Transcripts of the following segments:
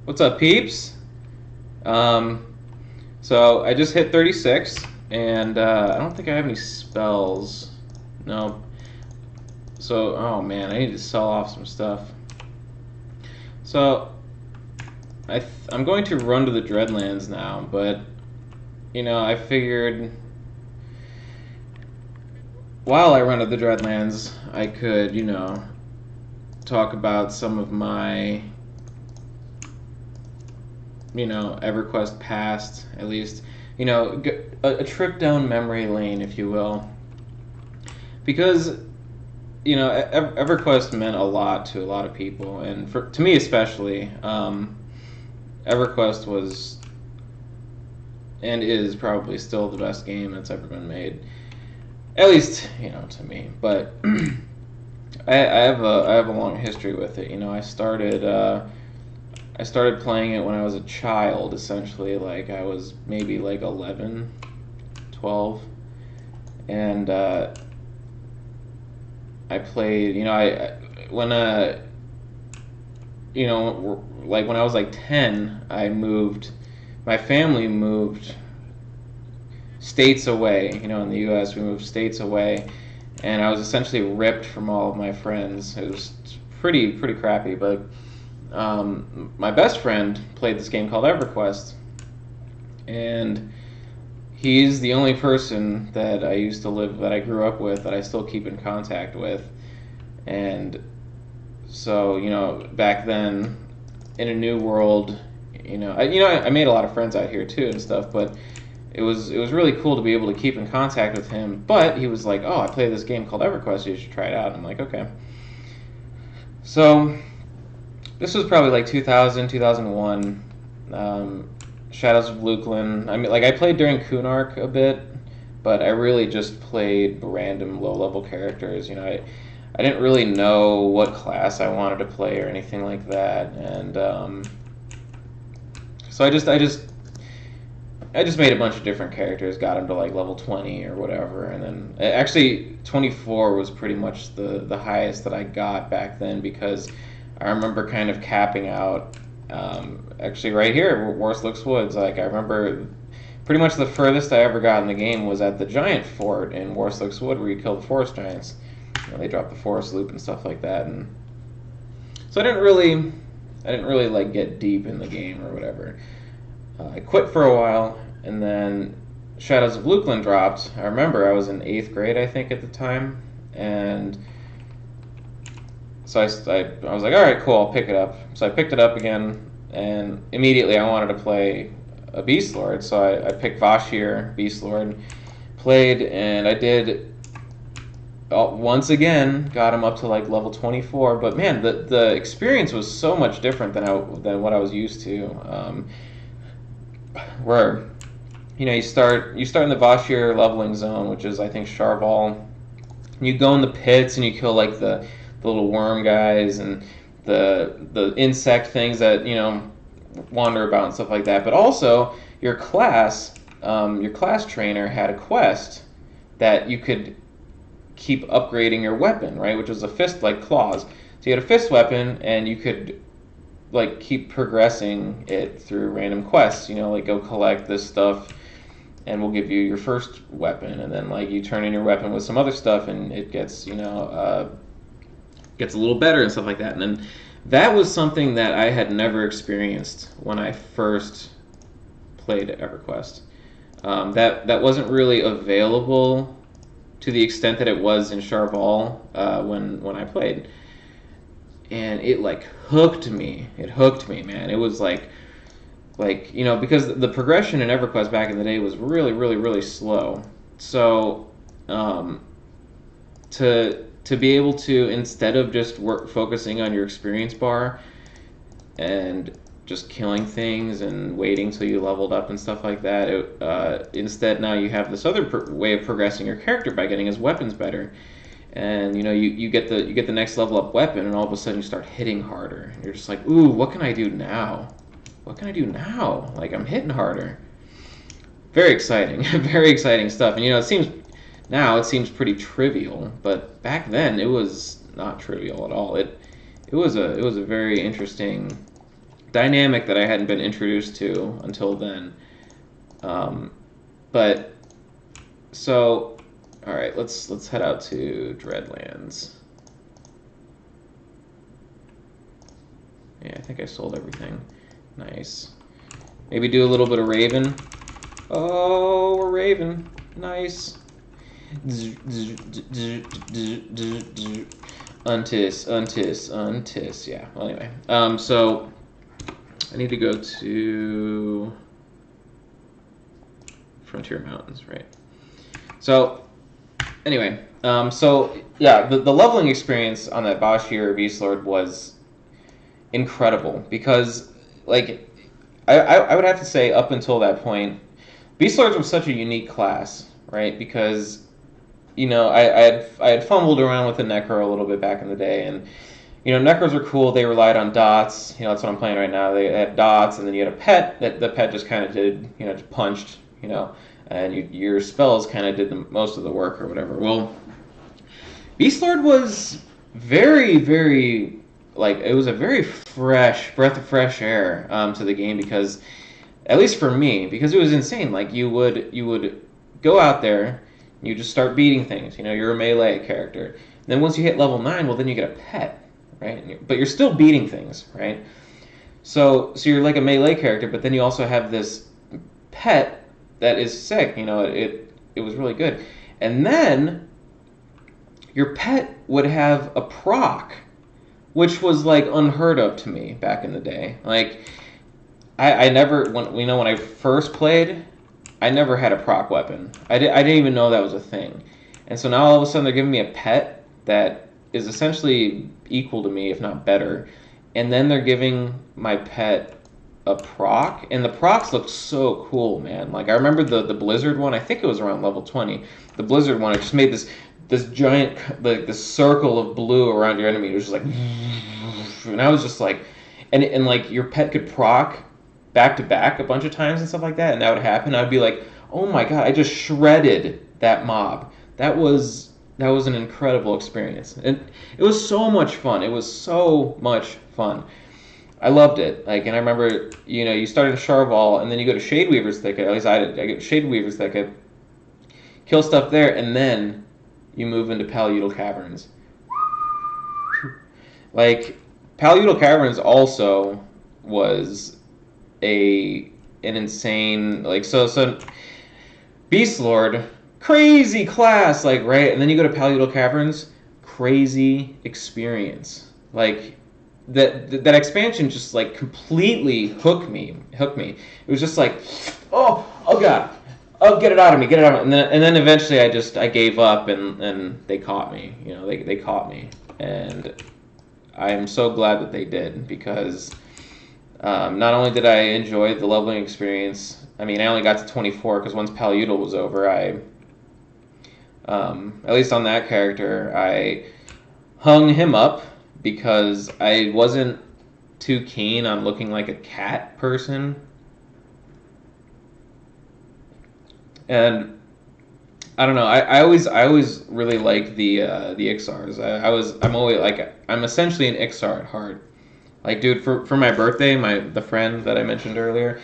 What's up, peeps? Um, so I just hit 36, and I don't think I have any spells. No. So, oh man, I need to sell off some stuff. So, I'm going to run to the Dreadlands now, but I figured while I run to the Dreadlands, I could, talk about some of my EverQuest past, at least, a trip down memory lane, if you will. Because, EverQuest meant a lot to a lot of people, and to me especially, EverQuest was and is probably still the best game that's ever been made. At least, to me. But I have a long history with it. I started playing it when I was a child, essentially. Like, I was maybe like 11, 12. And I played, when, like when I was like 10, my family moved states away. In the U.S., we moved states away. And I was essentially ripped from all of my friends. It was pretty crappy, but my best friend played this game called Everquest, and he's the only person that I grew up with, that I still keep in contact with. And so, back then, in a new world, I made a lot of friends out here too and stuff, but it was really cool to be able to keep in contact with him. But he was like, "Oh, I play this game called EverQuest. You should try it out." And I'm like, "Okay." So this was probably like 2000, 2001. Shadows of Lukeland. I mean, like, I played during Kunark a bit, but I really just played random low-level characters. I didn't really know what class I wanted to play or anything like that, and so I just made a bunch of different characters, got them to like level 20 or whatever, and then actually 24 was pretty much the highest that I got back then, because I remember kind of capping out, actually right here, Worslick's Woods. Like, I remember pretty much the furthest I ever got in the game was at the giant fort in Worslick's Wood, where you kill the forest giants. They drop the forest loop and stuff like that, and so I didn't really like get deep in the game or whatever. I quit for a while, and then Shadows of Lukeland dropped. I remember I was in 8th grade, I think, at the time, and so I was like, all right, cool, I'll pick it up. So I picked it up again, and immediately I wanted to play a Beast Lord, so I picked Vashir, Beast Lord, played, and I did, once again, got him up to like level 24, but man, the experience was so much different than what I was used to. Where you start in the Vashir leveling zone, which is, I think, Charval. You go in the pits and you kill like the little worm guys and the insect things that wander about and stuff like that. But also your class trainer had a quest that you could keep upgrading your weapon, right? Which was a fist like claws. So you had a fist weapon, and you could like keep progressing it through random quests, like go collect this stuff and we'll give you your first weapon, and then like you turn in your weapon with some other stuff and it gets gets a little better and stuff like that. And then that was something that I had never experienced when I first played EverQuest. That wasn't really available to the extent that it was in Charval when I played. And it like hooked me. It hooked me, man. It was like because the progression in EverQuest back in the day was really, really, really slow. So to be able to, instead of just focusing on your experience bar and just killing things and waiting till you leveled up and stuff like that, instead now you have this other way of progressing your character by getting his weapons better. And you get the next level up weapon, and all of a sudden you start hitting harder. And you're just like, ooh, what can I do now? What can I do now? Like, I'm hitting harder. Very exciting, very exciting stuff. And it seems pretty trivial, but back then it was not trivial at all. It was a very interesting dynamic that I hadn't been introduced to until then. But so, all right, let's head out to Dreadlands. Yeah, I think I sold everything. Nice. Maybe do a little bit of Raven. Oh, we're Raven. Nice. Untis. Yeah. Well, anyway. So I need to go to Frontier Mountains, right? So anyway, so yeah, the leveling experience on that Bashir Beast Lord was incredible because, like, I would have to say up until that point, Beast Lords were such a unique class, right? Because, you know, I had fumbled around with the Necro a little bit back in the day, and you know, Necros are cool. They relied on dots. You know, that's what I'm playing right now. They had dots, and then you had a pet that the pet just kind of did, you know, just punched, you know, and your spells kind of did most of the work or whatever. Well, Beast Lord was very, very, like, it was a very fresh breath of fresh air to the game because, at least for me, because it was insane. Like, you would go out there, you just start beating things. You know, you're a melee character. Then once you hit level 9, well, then you get a pet, right? But you're still beating things, right? So you're like a melee character, but then you also have this pet that is sick. You know, it was really good. And then your pet would have a proc, which was like unheard of to me back in the day. Like, I never, when I first played, I never had a proc weapon. I didn't even know that was a thing. And so now all of a sudden they're giving me a pet that is essentially equal to me, if not better. And then they're giving my pet a proc, and the procs look so cool, man. Like, I remember the Blizzard one. I think it was around level 20. The Blizzard one, it just made this giant, like, this circle of blue around your enemy. It was just like, and I was just like, and like your pet could proc back to back a bunch of times and stuff like that, and that would happen. I'd be like, oh my god, I just shredded that mob. That was an incredible experience, and it was so much fun. It was so much fun. I loved it. Like, and I remember, you know, you started Charval, and then you go to Shadeweaver's Thicket. At least I did. I get Shadeweaver's Thicket, kill stuff there, and then you move into Paludal Caverns. Like, Paludal Caverns also was an insane, like, so Beast Lord, crazy class, like, right? And then you go to Paludal Caverns, crazy experience. Like, that expansion just, like, completely hooked me. It was just like, oh god, oh, get it out of me, and then eventually I gave up, and they caught me. You know, they caught me, and I am so glad that they did, because not only did I enjoy the leveling experience, I mean, I only got to 24 because once Paludal was over, at least on that character, I hung him up because I wasn't too keen on looking like a cat person. And I don't know. I always really liked the Ixars. I'm essentially an Ixar at heart. Like, dude, for my birthday, the friend that I mentioned earlier,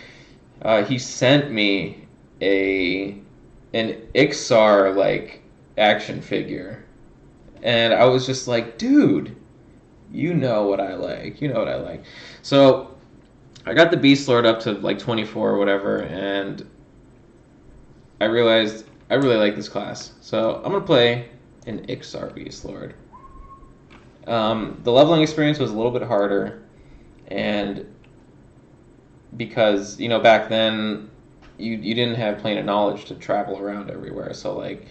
he sent me an Ixar, like, action figure, and I was just like, dude, you know what I like. So I got the Beast Lord up to like 24 or whatever, and I realized I really like this class, so I'm gonna play an Ixar Beast Lord. The leveling experience was a little bit harder, and because, you know, back then you didn't have Plane of Knowledge to travel around everywhere, so, like,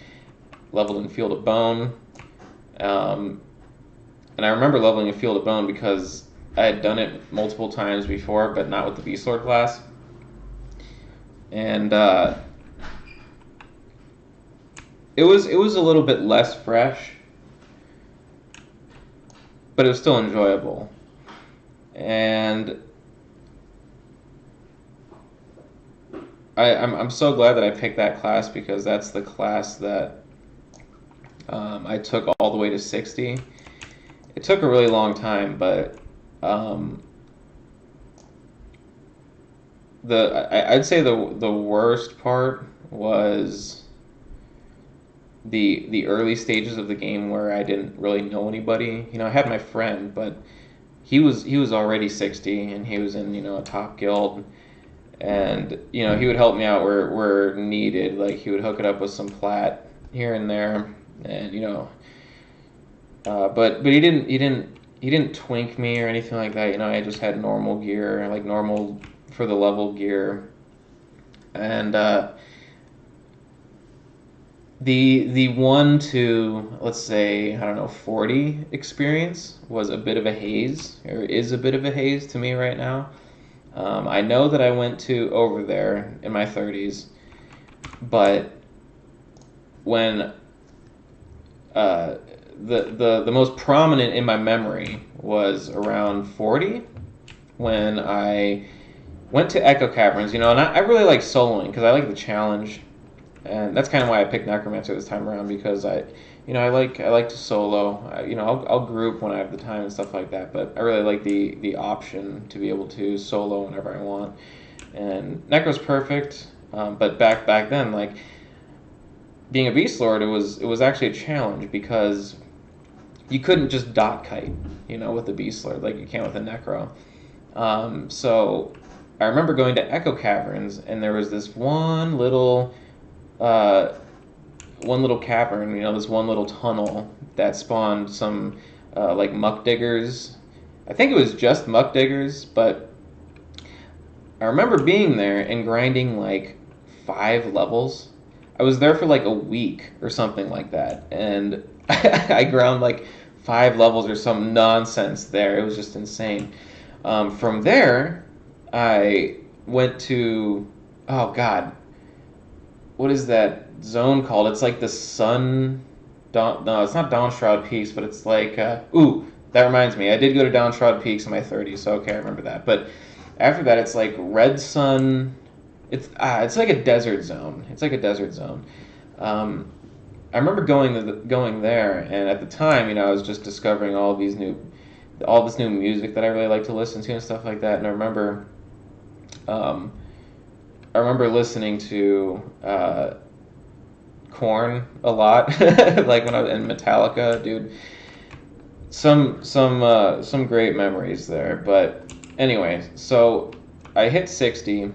leveled in Field of Bone, and I remember leveling in Field of Bone because I had done it multiple times before, but not with the Beast Lord class, and it was a little bit less fresh, but it was still enjoyable. And I'm so glad that I picked that class, because that's the class that I took all the way to 60. It took a really long time, but I'd say the worst part was the early stages of the game where I didn't really know anybody. I had my friend, but he was already 60 and he was in a top guild, and he would help me out where needed. Like he would hook it up with some plat here and there, and but he didn't twink me or anything like that. I just had normal gear, like normal for the level gear, and the 1 to, let's say, I don't know, 40 experience was a bit of a haze, or is a bit of a haze to me right now. I know that I went to over there in my 30s, but when the most prominent in my memory was around 40, when I went to Echo Caverns, and I really like soloing because I like the challenge, and that's kind of why I picked Necromancer this time around, because I like to solo. I'll group when I have the time and stuff like that, but I really like the option to be able to solo whenever I want. And Necro's perfect, but back then, like being a Beast Lord, it was actually a challenge because you couldn't just dot kite, with the Beast Lord like you can with a Necro. So I remember going to Echo Caverns, and there was this one little cavern, this one little tunnel that spawned some like muck diggers. I think it was just muck diggers, but I remember being there and grinding like 5 levels. I was there for like a week or something like that, and I ground like 5 levels or some nonsense there. It was just insane. From there, I went to, oh God, what is that zone called? It's like the Sun. No, it's not Dawnshroud Peaks, but it's like that reminds me. I did go to Dawnshroud Peaks in my 30s, so okay, I remember that. But after that, it's like Red Sun. It's like a desert zone. It's like a desert zone. I remember going there, and at the time, I was just discovering all this new music that I really like to listen to and stuff like that. And I remember listening to Korn a lot, like when I was in Metallica, dude. Some great memories there. But anyway, so I hit 60,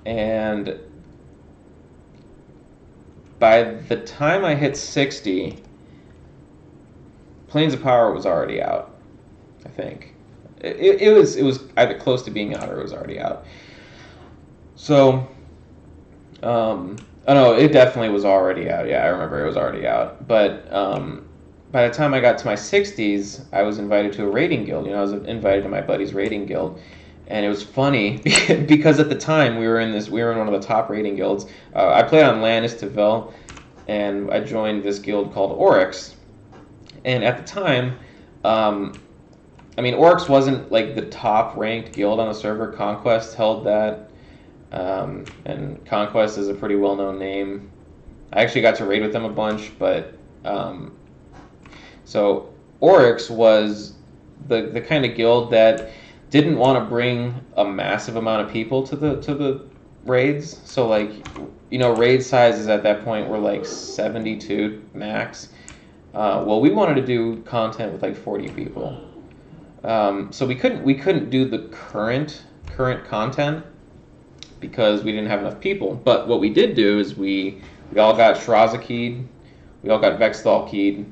and by the time I hit 60, Planes of Power was already out, I think. It was either close to being out or it was already out. So, oh no, it definitely was already out. Yeah, I remember it was already out. But by the time I got to my 60s, I was invited to a raiding guild. I was invited to my buddy's raiding guild, and it was funny because at the time we were in one of the top raiding guilds. I played on Lannis to Vel, and I joined this guild called Oryx. And at the time, Oryx wasn't like the top ranked guild on the server. Conquest held that. And Conquest is a pretty well-known name. I actually got to raid with them a bunch, but so Oryx was the kind of guild that didn't want to bring a massive amount of people to the raids. So like, raid sizes at that point were like 72 max. Well, we wanted to do content with like 40 people. So we couldn't do the current content because we didn't have enough people. But what we did do is we all got Shraza keyed, we all got Vexthal keyed,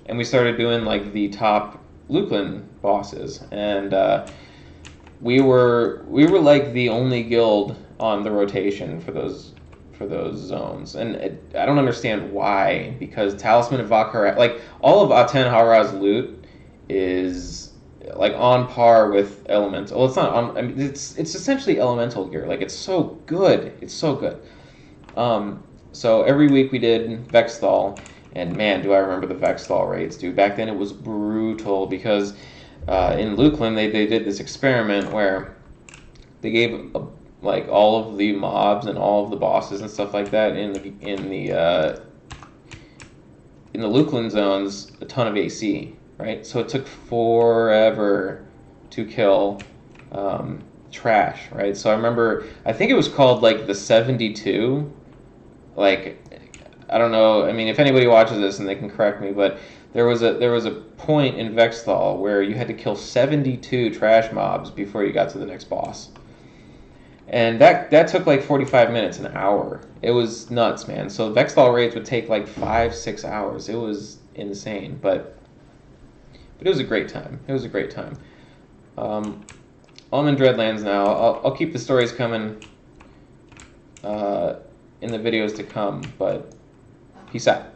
and we started doing like the top Luklin bosses. And we were like the only guild on the rotation for those zones. And I don't understand why, because Talisman of Vakar, like all of Aten Hara's loot is like on par with Elemental. Well, it's not on, it's essentially Elemental gear. Like it's so good. It's so good. So every week we did Vexthal, and man, do I remember the Vexthal raids, dude. Back then it was brutal because in Luklin they did this experiment where they gave like all of the mobs and all of the bosses and stuff like that in the Luklin zones a ton of AC, right? So it took forever to kill trash, right? So I remember, I think it was called like the 72. Like, I don't know. I mean, if anybody watches this and they can correct me, but there was a point in Vexthal where you had to kill 72 trash mobs before you got to the next boss. And that took like 45 minutes, an hour. It was nuts, man. So Vexthal raids would take like 5, 6 hours. It was insane, but it was a great time. It was a great time. I'm in Dreadlands now. I'll keep the stories coming in the videos to come, but peace out.